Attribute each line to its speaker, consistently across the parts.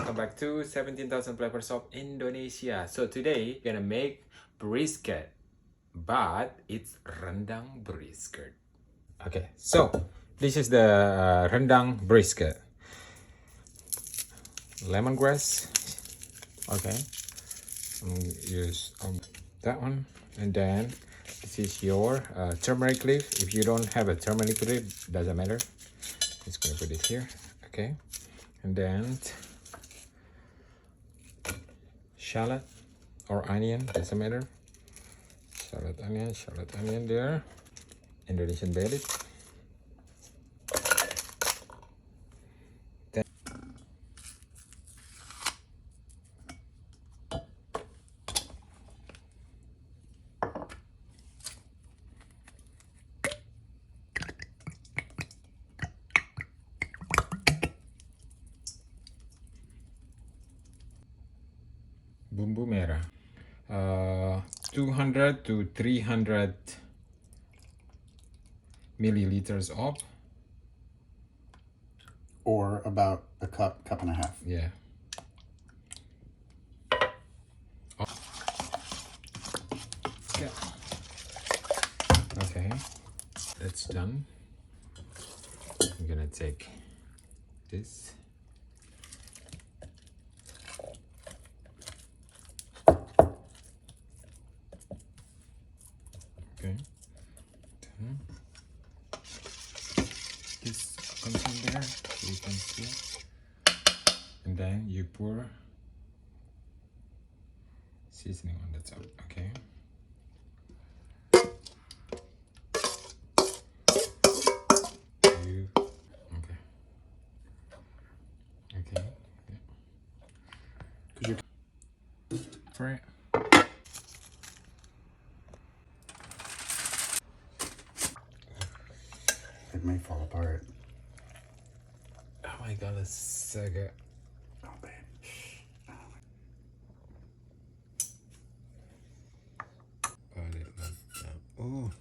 Speaker 1: welcome back to 17,000 Flavors of Indonesia. So today we're gonna make brisket, but it's rendang brisket. Okay, so this is the rendang brisket. Lemongrass. Okay, use that one, and then this is your turmeric leaf. If you don't have a turmeric leaf, doesn't matter. Just gonna put it here. Okay, and then shallot or onion, doesn't matter. Shallot onion there. Indonesian bay leaf. Bumbu merah, 200 to 300 milliliters of,
Speaker 2: or about a cup and a half.
Speaker 1: yeah. Okay, that's done. I'm gonna take this. Okay. This comes in there, so you can see. And then you pour seasoning on the top. Okay. Okay. Okay.
Speaker 2: Could you
Speaker 1: For it.
Speaker 2: It may fall apart.
Speaker 1: Oh my god, it's so good.
Speaker 2: Oh, babe.
Speaker 1: Put it like that. Ooh.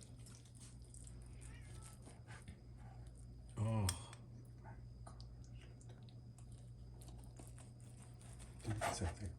Speaker 1: Oh.
Speaker 2: It's so thick.